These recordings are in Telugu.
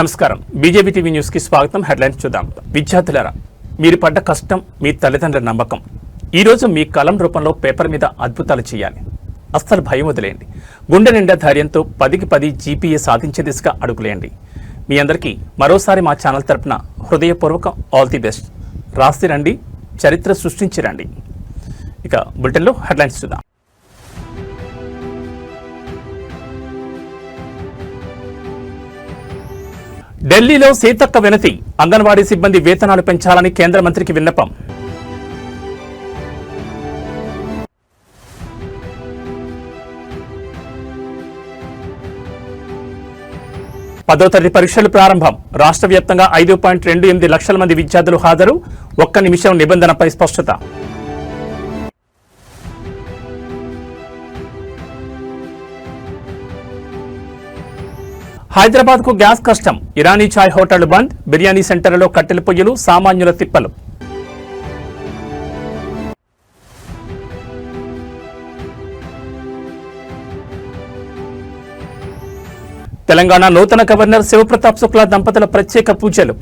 నమస్కారం బీజేపీ టీవీ న్యూస్ కి స్వాగతం. హెడ్లైన్స్ చూద్దాం. విద్యార్థులారా, మీరు పడ్డ కష్టం మీ తల్లిదండ్రుల నమ్మకం. ఈ రోజు మీ కలం రూపంలో పేపర్ మీద అద్భుతాలు చేయాలి. అస్సలు భయం వదిలేయండి. గుండె నిండా ధైర్యంతో 10కి 10 జీపీఏ సాధించే దిశగా అడుగులేయండి. మీ అందరికీ మరోసారి మా ఛానల్ తరపున హృదయపూర్వక ఆల్ ది బెస్ట్. రాసి రండి, చరిత్ర సృష్టించి రండి. ఇక బులెటిన్లో హెడ్లైన్స్ చూద్దాం. ఢిల్లీలో సీతక్క వినతి. అంగన్వాడీ సిబ్బంది వేతనాలు పెంచాలని కేంద్ర మంత్రికి విన్నపం. పదో తరగతి పరీక్షలు ప్రారంభం. రాష్ట్ర వ్యాప్తంగా 5.28 లక్షల మంది విద్యార్థులు హాజరు. 1 నిమిషం నిబంధనపై స్పష్టత. హైదరాబాద్ కు గ్యాస్ కష్టం. ఇరానీ చాయ్ హోటళ్లు బంద్. బిర్యానీ సెంటర్లలో కట్టెల పొయ్యిలు, సామాన్యుల తిప్పలు. తెలంగాణ నూతన గవర్నర్ శివప్రతాప్ శుక్లా దంపతుల ప్రత్యేక పూజలు.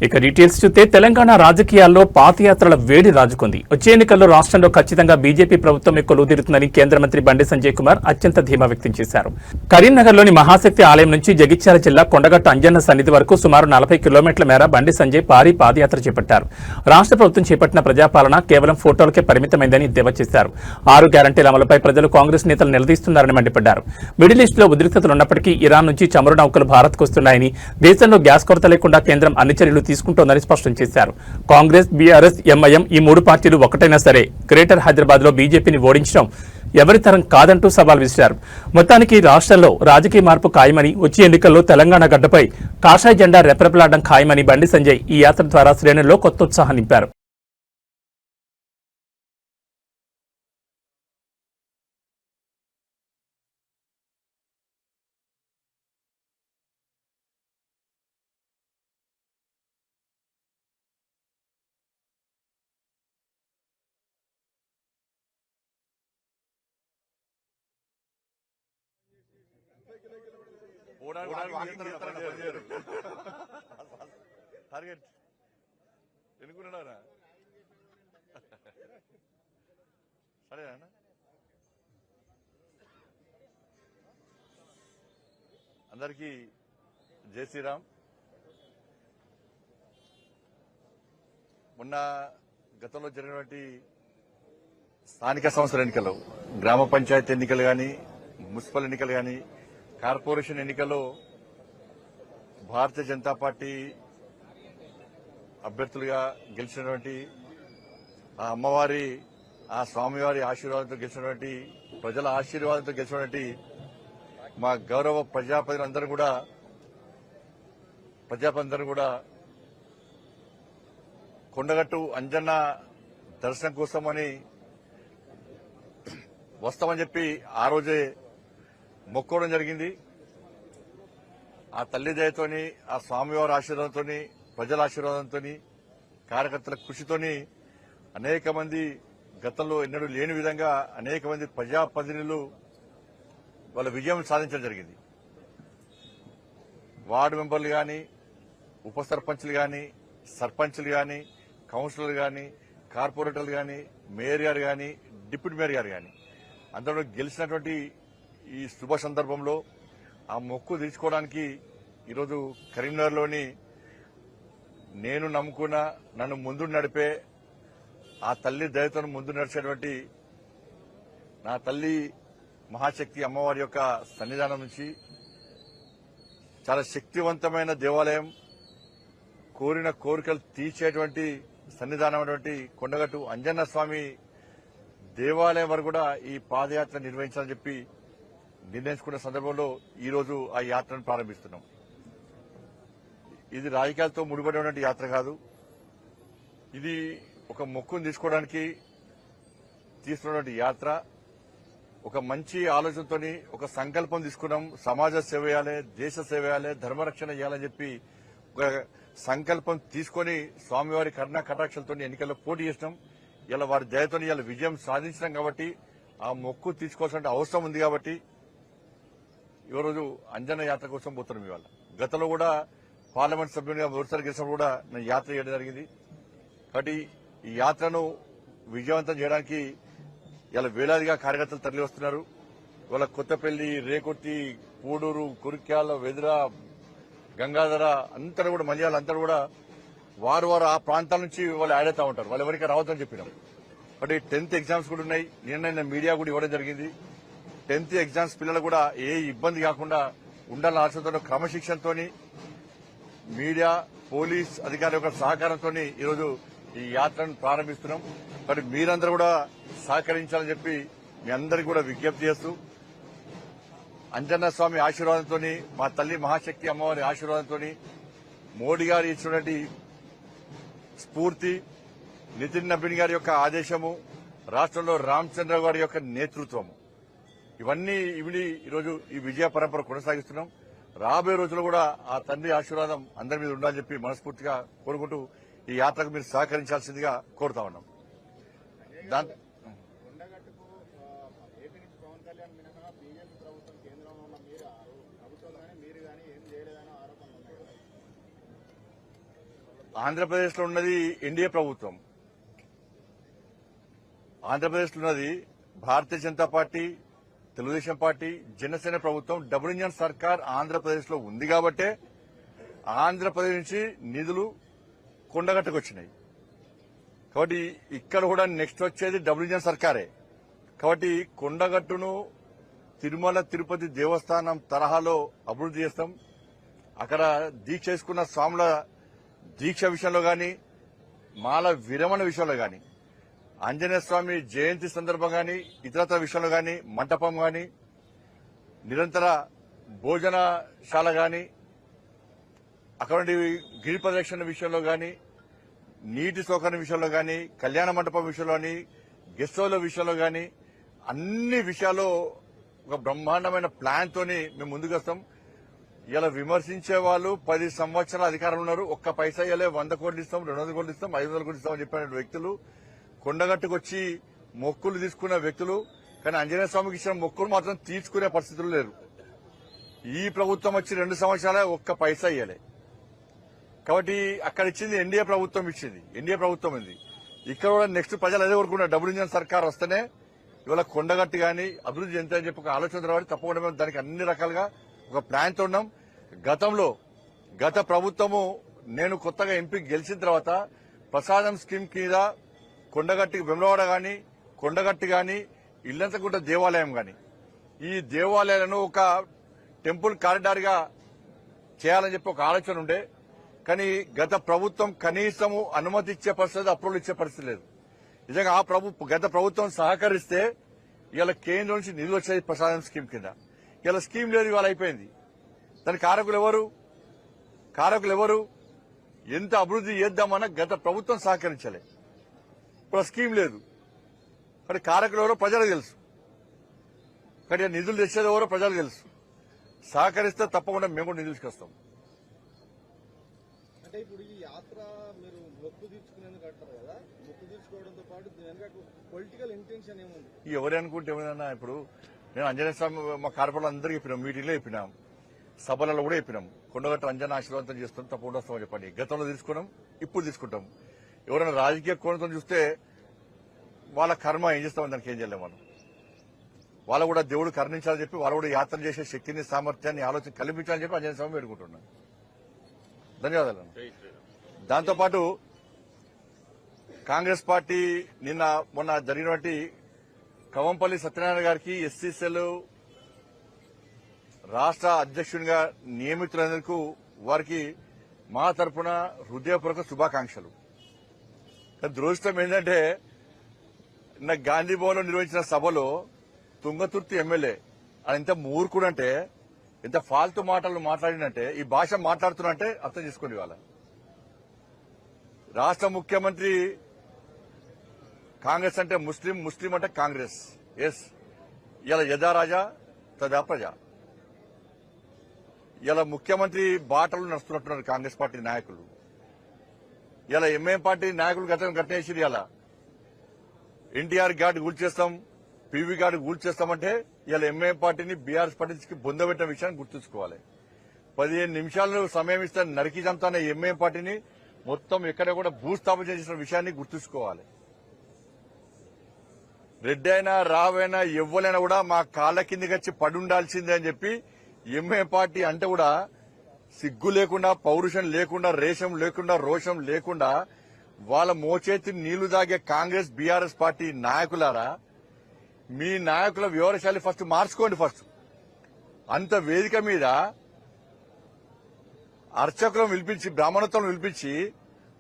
ఇక డీటెయిల్స్ చూస్తే తెలంగాణ రాజకీయాల్లో పాదయాత్రల వేడి రాజుకుంది. వచ్చే ఎన్నికల్లో రాష్ట్రంలో ఖచ్చితంగా బీజేపీ ప్రభుత్వం కొలువుదీరుతుందని కేంద్ర మంత్రి బండి సంజయ్ కుమార్ అత్యంత ధీమా వ్యక్తం చేశారు. కరీంనగర్లోని మహాశక్తి ఆలయం నుంచి జగిత్యాల జిల్లా కొండగట్టు అంజన్న సన్నిధి వరకు సుమారు 40 కిలోమీటర్ల మేర బండి సంజయ్ భారీ పాదయాత్ర చేపట్టారు. రాష్ట్ర ప్రభుత్వం చేపట్టిన ప్రజాపాలన కేవలం ఫోటోలకే పరిమితమైందని ఎద్దేవా చేశారు. 6 గ్యారంటీల అమలుపై ప్రజలు కాంగ్రెస్ నేతలు నిలదీస్తున్నారని మండిపడ్డారు. మిడిల్ ఈస్ట్ లో ఉద్రిక్తతలున్నప్పటికీ ఇరాన్ నుంచి చమురు నౌకలు భారత్కు వస్తున్నాయని, దేశంలో గ్యాస్ కొరత లేకుండా కేంద్రం అన్ని చర్యలు తీసుకుంటోందని స్పష్టం చేశారు. కాంగ్రెస్, బీఆర్ఎస్, ఎంఐఎం ఈ 3 పార్టీలు ఒకటైనా సరే గ్రేటర్ హైదరాబాద్ లో బీజేపీని ఓడించడం ఎవరి తరం కాదంటూ సవాల్ విసిరారు. మొత్తానికి రాష్ట్రంలో రాజకీయ మార్పు ఖాయమని, వచ్చే ఎన్నికల్లో తెలంగాణ గడ్డపై కాషాయ జెండా రెపరెపలాడడం ఖాయమని బండి సంజయ్ ఈ యాత్ర ద్వారా శ్రేణుల్లో కొత్త ఉత్సాహం నింపారు. టార్గెట్ ఎన్నుకున్నాడా? సరేనా? అందరికీ జై శ్రీరామ్. మొన్న గతంలో జరిగినటువంటి స్థానిక సంస్థల ఎన్నికలు, గ్రామ పంచాయతీ ఎన్నికలు కానీ, మున్సిపల్ ఎన్నికలు కానీ, కార్పొరేషన్ ఎన్నికల్లో భారతీయ జనతా పార్టీ అభ్యర్థులుగా గెలిచినటువంటి ఆ అమ్మవారి, ఆ స్వామివారి ఆశీర్వాదంతో గెలిచినటువంటి, ప్రజల ఆశీర్వాదంతో గెలిచినటువంటి మా గౌరవ ప్రజాప్రతినిధులందరూ కూడా కొండగట్టు అంజన్న దర్శనం కోసమని వస్తామని చెప్పి ఆ రోజే మొక్కోవడం జరిగింది. ఆ తల్లి దయతోని, ఆ స్వామివారి ఆశీర్వాదంతో, ప్రజల ఆశీర్వాదంతో, కార్యకర్తల కృషితోని అనేక మంది, గతంలో ఎన్నడూ లేని విధంగా అనేక మంది ప్రజాప్రతినిధులు వాళ్ళ విజయం సాధించడం జరిగింది. వార్డు మెంబర్లు కానీ, ఉప సర్పంచ్లు కానీ, సర్పంచ్లు కానీ, కౌన్సిలర్లు కానీ, కార్పొరేటర్లు కానీ, మేయర్ గారు కానీ, డిప్యూటీ మేయర్ గారు కానీ అందరూ గెలిచినటువంటి ఈ శుభ సందర్భంలో ఆ మొక్కు తీర్చుకోవడానికి ఈరోజు కరీంనగర్లోని నేను నమ్ముకున్న, నన్ను ముందు నడిపే, ఆ తల్లి దయతో ముందు నడిచేటువంటి నా తల్లి మహాశక్తి అమ్మవారి యొక్క సన్నిధానం నుంచి చాలా శక్తివంతమైన దేవాలయం, కోరిన కోరికలు తీర్చేటువంటి సన్నిధానం అటువంటి కొండగట్టు అంజన్న స్వామి దేవాలయం వరకు కూడా ఈ పాదయాత్ర నిర్వహించాలని చెప్పి నిర్ణయించుకున్న సందర్భంలో ఈ రోజు ఆ యాత్రను ప్రారంభిస్తున్నాం. ఇది రాజకీయాలతో ముడిపడి ఉన్నటువంటి యాత్ర కాదు. ఇది ఒక మొక్కును తీసుకోవడానికి తీసుకున్నటువంటి యాత్ర. ఒక మంచి ఆలోచనతో ఒక సంకల్పం తీసుకున్నాం. సమాజ సేవ చేయాలి, దేశ సేవ చేయాలి, ధర్మరక్షణ చేయాలని చెప్పి ఒక సంకల్పం తీసుకుని స్వామివారి కరుణా కటాక్షలతో ఎన్నికల్లో పోటీ చేసినాం. ఇలా వారి దయతో ఇలా విజయం సాధించినాం కాబట్టి ఆ మొక్కు తీసుకోవాల్సిన అవసరం ఉంది కాబట్టి ఈరోజు అంజన్న యాత్ర కోసం పోతున్నాం ఇవాళ. గతంలో కూడా పార్లమెంట్ సభ్యునిగా మొదటిసారి గెలిచినప్పుడు కూడా నేను యాత్ర చేయడం జరిగింది. కాబట్టి ఈ యాత్రను విజయవంతం చేయడానికి ఇలా వేలాదిగా కార్యకర్తలు తరలి వస్తున్నారు. ఇవాళ కొత్తపల్లి, రేకొట్టి, పూడూరు, కురిక్యాల, వెదుర, గంగాధర అంతా కూడా మంజాల అంతా కూడా వారు ఆ ప్రాంతాల నుంచి వాళ్ళు యాడ్ అవుతా ఉంటారు. వాళ్ళు ఎవరికి రావద్దని చెప్పినాం. కాబట్టి 10th ఎగ్జామ్స్ కూడా ఉన్నాయి. నిన్న మీడియా కూడా ఇవ్వడం జరిగింది. 10th ఎగ్జామ్స్ పిల్లలు కూడా ఏ ఇబ్బంది కాకుండా ఉండాలని ఆశతో క్రమశిక్షణతో మీడియా, పోలీస్ అధికారుల యొక్క సహకారంతో ఈరోజు ఈ యాత్రను ప్రారంభిస్తున్నాం. మరి మీరందరూ కూడా సహకరించాలని చెప్పి మీ అందరికీ కూడా విజ్ఞప్తి చేస్తూ అంజన్న స్వామి ఆశీర్వాదంతో, మా తల్లి మహాశక్తి అమ్మవారి ఆశీర్వాదంతో, మోడీ గారు ఇచ్చినటువంటి స్ఫూర్తి, నితిన్ నబీన్ గారి యొక్క ఆదేశము, రాష్ట్రంలో రామచంద్ర గారి యొక్క నేతృత్వము, ఇవన్నీ ఈరోజు ఈ విజయ పరంపర కొనసాగిస్తున్నాం. రాబోయే రోజుల్లో కూడా ఆ తండ్రి ఆశీర్వాదం అందరి మీద ఉండాలని చెప్పి మనస్ఫూర్తిగా కోరుకుంటూ ఈ యాత్రకు మీరు సహకరించాల్సిందిగా కోరుతా ఉన్నాం. కొండగట్టుకు ఏపీ నుంచి పవన్ కళ్యాణ్ మినహా బీజేపీ ప్రభుత్వం కేంద్రంలో ఉన్న ప్రభుత్వం కానీ మీరు కానీ ఏం చేయలేదని ఆరోపణలు ఉన్నాయి కదా. ఆంధ్రప్రదేశ్ లో ఉన్నది ఎన్డీఏ ప్రభుత్వం. ఆంధ్రప్రదేశ్ లో ఉన్నది భారతీయ జనతా పార్టీ, తెలుగుదేశం పార్టీ, జనసేన ప్రభుత్వం. డబుల్ ఇంజన్ సర్కార్ ఆంధ్రప్రదేశ్ లో ఉంది కాబట్టే ఆంధ్రప్రదేశ్ నుంచి నిధులు కొండగట్టుకు వచ్చినాయి. కాబట్టి ఇక్కడ కూడా నెక్స్ట్ వచ్చేది డబుల్ ఇంజన్ సర్కారే. కాబట్టి కొండగట్టును తిరుమల తిరుపతి దేవస్థానం తరహాలో అభివృద్ది చేస్తాం. అక్కడ దీక్ష చేసుకున్న స్వాముల దీక్ష విషయంలో గాని, మాల విరమణ విషయంలో గాని, ఆంజనేయ స్వామి జయంతి సందర్భంగా గాని, ఇతరత్ర విషయంలో గాని, మంటపం గాని, నిరంతర భోజనశాల గాని, అక్కడ గిరి ప్రదక్షిణ విషయంలో గాని, నీటి సౌకర్యం విషయంలో గాని, కళ్యాణ మండపం విషయంలో గాని, గెస్ట్ హౌస్ల విషయంలో గాని, అన్ని విషయాల్లో ఒక బ్రహ్మాండమైన ప్లాన్ తోని మేము ముందుకు వస్తాం. ఇలా విమర్శించే వాళ్ళు 10 సంవత్సరాల అధికారంలో ఉన్నారు. ఒక్క పైసా ఇవ్వలే, 100 కోట్లు ఇస్తాం, 200 కోట్లు ఇస్తాం, 500 కోట్లు ఇస్తామని చెప్పిన వ్యక్తులు, కొండగట్టుకు వచ్చి మొక్కులు తీసుకున్న వ్యక్తులు, కానీ ఆంజనేయ స్వామికి ఇచ్చిన మొక్కులు మాత్రం తీర్చుకునే పరిస్థితులు లేరు. ఈ ప్రభుత్వం వచ్చి 2 సంవత్సరాలే ఒక్క పైసా ఇవ్వలే. కాబట్టి అక్కడ ఇచ్చింది ఎన్డీఏ ప్రభుత్వం ఇచ్చింది, ఎన్డీఏ ప్రభుత్వం ఉంది. ఇక్కడ కూడా నెక్స్ట్ ప్రజలు అదే కోరుకున్నారు, డబుల్ ఇంజన్ సర్కార్ వస్తేనే ఇవాళ కొండగట్టు గాని అభివృద్ధి చెందుతాయని చెప్పి ఒక ఆలోచన రావాలి. తప్పకుండా మేము దానికి అన్ని రకాలుగా ఒక ప్లాన్ తో ఉన్నాం. గత ప్రభుత్వము నేను కొత్తగా ఎంపీ గెలిచిన తర్వాత ప్రసాదం స్కీమ్ కింద కొండగట్టుకి వెమ్లవాడ గాని, కొండగట్టు గాని, ఇల్లంతకుంట దేవాలయం గాని, ఈ దేవాలయాలను ఒక టెంపుల్ కారిడార్ గా చేయాలని చెప్పి ఒక ఆలోచన ఉండే. కానీ గత ప్రభుత్వం కనీసము అనుమతి ఇచ్చే పరిస్థితి, అప్రూవల్ ఇచ్చే పరిస్థితి లేదు. నిజంగా గత ప్రభుత్వం సహకరిస్తే ఇవాళ కేంద్రం నుంచి నిధులు వచ్చేది ప్రసాదం స్కీమ్ కింద. ఇలా స్కీమ్ లేదు, ఇవాళ అయిపోయింది. దాని కారకులు ఎవరు? ఎంత అభివృద్ధి చేద్దామన్నా గత ప్రభుత్వం సహకరించలే. ఇప్పుడు ఆ స్కీమ్ లేదు. కానీ కారకులు ఎవరో ప్రజలకు తెలుసు. కానీ నిధులు తెచ్చేది ఎవరో ప్రజలకు తెలుసు. సహకరిస్తే తప్పకుండా మేము కూడా నిధులు తీసుకొస్తాం. అంటే ఇప్పుడు ఈ యాత్ర మీరు మొక్కు తీర్చుకునేందుకు అంటారు కదా, మొక్కు తీర్చుకోవడంతో పాటు వెనక పొలిటికల్ ఇంటెన్షన్ ఏముంది? ఎవరు అనుకుంటే ఏమైనా, ఇప్పుడు నేను ఆంజనేయ స్వామి మా కార్పొరేట్లు అందరికీ చెప్పినాం, మీటింగ్లో చెప్పినాం, సభలలో కూడా చెప్పినాం, కొండగట్టు అంజన ఆశీర్వాదం చేస్తాం, తప్పకుండా వస్తామని చెప్పండి. గతంలో తీసుకున్నాం, ఇప్పుడు తీసుకుంటాం. ఎవరైనా రాజకీయ కోణంతో చూస్తే వాళ్ళ కర్మ ఏం చేస్తామని దానికి ఏం చేయలేము మనం. వాళ్ళు కూడా దేవుడు కరుణించాలని చెప్పి వాళ్ళు కూడా యాత్ర చేసే శక్తిని, సామర్థ్యాన్ని, ఆలోచన కల్పించాలని చెప్పి ఆంజనేయ స్వామి వేడుకుంటున్నాను. ధన్యవాదాలు. దాంతోపాటు కాంగ్రెస్ పార్టీ మొన్న జరిగినటువంటి కవంపల్లి సత్యనారాయణ గారికి ఎస్సీసీఎల్ రాష్ట్ర అధ్యక్షునిగా నియమితులందుకు వారికి మా తరఫున హృదయపూర్వక శుభాకాంక్షలు. దురదృష్టం ఏంటంటే నిన్న గాంధీ భవన్ లో నిర్వహించిన సభలో తుంగతుర్తి ఎమ్మెల్యే ఆయన ఎంత మూర్ఖుడంటే, ఎంత ఫాల్తు మాటలు మాట్లాడినంటే, ఈ భాష మాట్లాడుతున్నంటే అర్థం చేసుకోండి. వాళ్ళ రాష్ట్ర ముఖ్యమంత్రి కాంగ్రెస్ అంటే ముస్లిం, ముస్లిం అంటే కాంగ్రెస్. ఎస్, ఇలా యథా రాజా తదా ప్రజ. ఇలా ముఖ్యమంత్రి బాటలు నడుస్తున్నట్టున్నారు కాంగ్రెస్ పార్టీ నాయకులు. ఇలా ఎంఐఎం పార్టీ నాయకులు గతం గట్టేసిరు. ఇలా ఎన్టీఆర్ ఘాట్ కూల్చేస్తాం, పీవీ గార్డు కూల్చేస్తామంటే ఇలా ఎంఐఎం పార్టీని బీఆర్ఎస్ పార్టీకి బొందబెట్టిన విషయాన్ని గుర్తుంచుకోవాలి. 15 నిమిషాలు సమయం ఇస్తే నరికి చంపుతానే ఎంఐఎం పార్టీని మొత్తం ఎక్కడ కూడా భూస్థాపన చేసిన విషయాన్ని గుర్తుంచుకోవాలి. రెడ్డి అయినా రావైనా ఎవ్వలైనా కూడా మా కాళ్ళ కిందకి వచ్చి పడి ఉండాల్సిందే అని చెప్పి ఎంఐఎం పార్టీ అంటే కూడా సిగ్గు లేకుండా, పౌరుషం లేకుండా, రేషం లేకుండా, రోషం లేకుండా వాళ్ళ మోచేతి నీళ్లు తాగే కాంగ్రెస్ బీఆర్ఎస్ పార్టీ నాయకులారా, మీ నాయకుల వివరశాలి ఫస్ట్ మార్చుకోండి. ఫస్ట్ అంత వేదిక మీద అర్చకులను పిలిపించి, బ్రాహ్మణత్వం పిలిపించి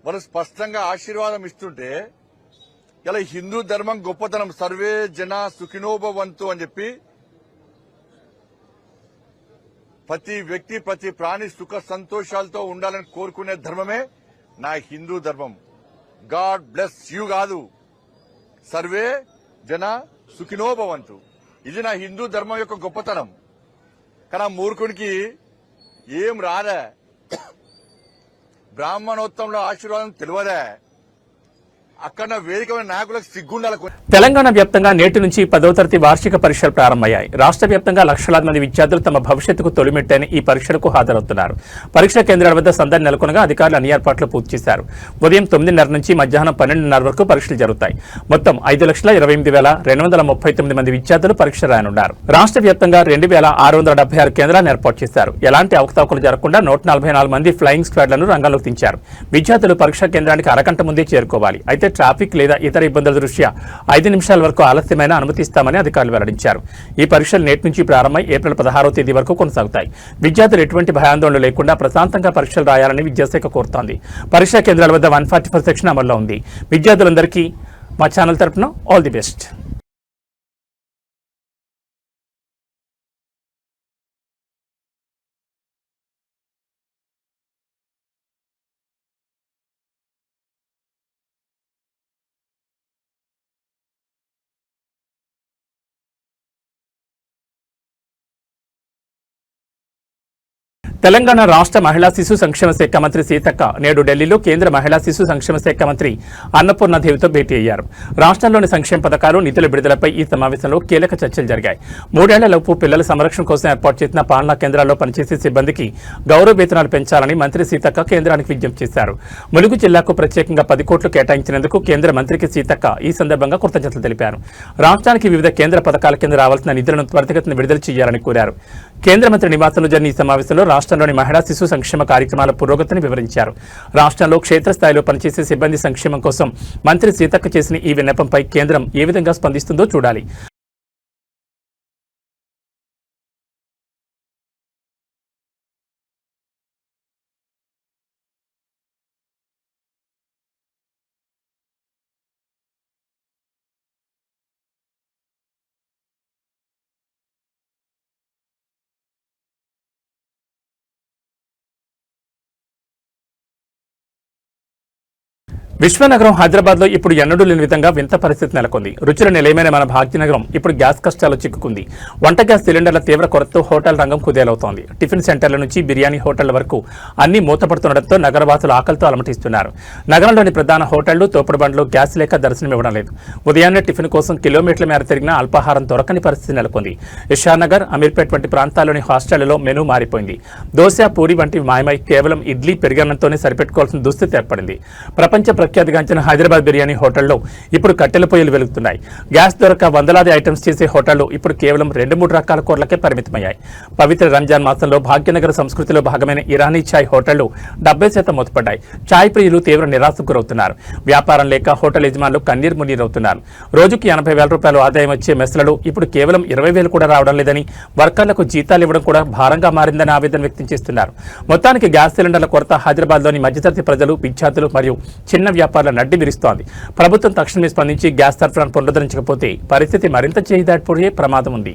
వాళ్ళు స్పష్టంగా ఆశీర్వాదం ఇస్తుంటే ఇలా హిందూ ధర్మం గొప్పతనం, సర్వే జన సుఖినోభవంతు అని చెప్పి ప్రతి వ్యక్తి, ప్రతి ప్రాణి సుఖ సంతోషాలతో ఉండాలని కోరుకునే ధర్మమే నా హిందూ ధర్మం. గాడ్ బ్లెస్ యూ కాదు, సర్వే జన సుఖినోభవంతు. ఇది నా హిందూ ధర్మం యొక్క గొప్పతనం. కానీ మూర్ఖునికి ఏం రాదే, బ్రాహ్మణోత్సవంలో ఆశీర్వాదం తెలియదే, అక్కడ వేదికమైన నాయకులకు సిగ్గుండాలి. తెలంగాణ వ్యాప్తంగా నేటి నుంచి 10వ తరగతి వార్షిక పరీక్షలు ప్రారంభమయ్యాయి. రాష్ట్ర వ్యాప్తంగా లక్షలాది మంది విద్యార్థులు తమ భవిష్యత్తుకు తొలిమెట్టని ఈ పరీక్షలకు హాజరవుతున్నారు. పరీక్షా కేంద్రాల వద్ద సందడి నెలకొనగా అధికారులు అన్ని ఏర్పాట్లు పూర్తి చేశారు. ఉదయం 9:30 నుంచి మధ్యాహ్నం 12:30 వరకు పరీక్షలు జరుగుతాయి. మొత్తం 5,28,239 మంది విద్యార్థులు పరీక్ష రాయనున్నారు. రాష్ట్ర వ్యాప్తంగా 2,676 కేంద్రాలను ఏర్పాటు చేశారు. ఎలాంటి అవకతవకలు జరగకుండా 144 మంది ఫ్లయింగ్ స్క్వాడ్లను రంగంలోకి దించారు. విద్యార్థులు పరీక్షా కేంద్రానికి అరగంట ముందే చేరుకోవాలి. అయితే ట్రాఫిక్ లేదా ఇతర ఇబ్బందుల దృష్ట్యా 5 నిమిషాల వరకు ఆలస్యమైన అనుమతిస్తామని అధికారులు వెల్లడించారు. ఈ పరీక్షలు నేటి నుంచి ప్రారంభమై ఏప్రిల్ 16వ తేదీ వరకు కొనసాగుతాయి. విద్యార్థులు ఎటువంటి భయాందోళన లేకుండా ప్రశాంతంగా పరీక్షలు రాయాలని విద్యాశాఖ కోరుతోంది. పరీక్షా కేంద్రాల వద్ద 144 సెక్షన్ అమల్లో ఉంది. విద్యార్థులందరికీ మా ఛానల్ తరపున ఆల్ ది బెస్ట్. తెలంగాణ రాష్ట్ర మహిళా శిశు సంక్షేమ శాఖ మంత్రి సీతక్క నేడు ఢిల్లీలో కేంద్ర మహిళా శిశు సంక్షేమ శాఖ మంత్రి అన్నపూర్ణదేవితో భేటీ అయ్యారు. రాష్ట్రంలోని సంక్షేమ పథకాలు, నిధుల విడుదలపై ఈ సమావేశంలో కీలక చర్చలు జరిగాయి. 3 ఏళ్లలోపు పిల్లల సంరక్షణ కోసం ఏర్పాటు చేసిన పాలనా కేంద్రాల్లో పనిచేసే సిబ్బందికి గౌరవ వేతనాలు పెంచాలని మంత్రి సీతక్క కేంద్రానికి విజ్ఞప్తి చేశారు. ములుగు జిల్లాకు ప్రత్యేకంగా 10 కోట్లు కేటాయించినందుకు కేంద్ర మంత్రికి సీతక్క ఈ సందర్భంగా కృతజ్ఞతలు తెలిపారు. రాష్ట్రానికి వివిధ కేంద్ర పథకాల కింద రావాల్సిన నిధులను త్వరితగతిన విడుదల చేయాలని కోరారు. కేంద్ర మంత్రి నివాసంలో జరిగిన ఈ సమావేశంలో రాష్ట్రంలోని మహిళా శిశు సంక్షేమ కార్యక్రమాల పురోగతిని వివరించారు. రాష్ట్రంలో క్షేత్రస్థాయిలో పనిచేసే సిబ్బంది సంక్షేమం కోసం మంత్రి సీతక్క చేసిన ఈ విన్నపంపై కేంద్రం ఏ విధంగా స్పందిస్తుందో చూడాలి. విశ్వనగరం హైదరాబాద్ లో ఇప్పుడు ఎన్నడూ లేని విధంగా వింత పరిస్థితి నెలకొంది. రుచుల నిలయమైన మన భాగ్యనగరం ఇప్పుడు గ్యాస్ కష్టాలు చిక్కుకుంది. వంట గ్యాస్ సిలిండర్ల తీవ్ర కొరతతో హోటల్ రంగం కుదేలవుతోంది. టిఫిన్ సెంటర్ల నుంచి బిర్యానీ హోటళ్ల వరకు అన్ని మూతపడుతుండటంతో నగరవాసులు ఆకలితో అలమటిస్తున్నారు. నగరంలోని ప్రధాన హోటళ్లు, తోపుడు బండ్లు గ్యాస్ లేక దర్శనమివ్వడం లేదు. ఉదయాన్నే టిఫిన్ కోసం కిలోమీటర్ల మేర తిరిగినా అల్పాహారం దొరకని పరిస్థితి నెలకొంది. ఇషానగర్, అమీర్పేట్ వంటి ప్రాంతాల్లోని హాస్టళ్లలో మెనూ మారిపోయింది. దోశ, పూరి వంటివి మాయమై కేవలం ఇడ్లీ, పెరుగన్నంతోనే సరిపెట్టుకోవాల్సిన దుస్థితి ఏర్పడింది. ప్రపంచ ప్రఖ్యాతిగాంచిన హైదరాబాద్ బిర్యానీ హోటల్లో ఇప్పుడు కట్టెల పొయ్యిలు వెలుగుతున్నాయి. గ్యాస్ దొరక వందలాది ఐటమ్స్ చేసే హోటళ్లు ఇప్పుడు కేవలం 2-3 రకాల కూరలకే పరిమితమయ్యాయి. పవిత్ర రంజాన్ మాసంలో భాగ్యనగర సంస్కృతిలో భాగమైన ఇరానీ ఛాయ్ హోటళ్లు 70% మూతపడ్డాయి. ఛాయ్ ప్రియులు తీవ్ర నిరాశకు గురవుతున్నారు. వ్యాపారం లేక హోటల్ యజమానులు కన్నీరు మున్నీరవుతున్నారు. రోజుకి 80,000 రూపాయలు ఆదాయం వచ్చే మెస్లలో ఇప్పుడు కేవలం 20,000 కూడా రావడం లేదని, వర్కర్లకు జీతాలు ఇవ్వడం కూడా భారంగా మారిందని ఆవేదన వ్యక్తం చేస్తున్నారు. మొత్తానికి గ్యాస్ సిలిండర్ల కొరత హైదరాబాద్లోని మధ్యతరగతి ప్రజలు, విద్యార్థులు మరియు చిన్న వ్యాపారుల నడ్డి విరుస్తోంది. ప్రభుత్వం తక్షణమే స్పందించి గ్యాస్ సరఫరాను పునరుద్ధరించకపోతే పరిస్థితి మరింత చేయి దాటిపోయే ప్రమాదం ఉంది.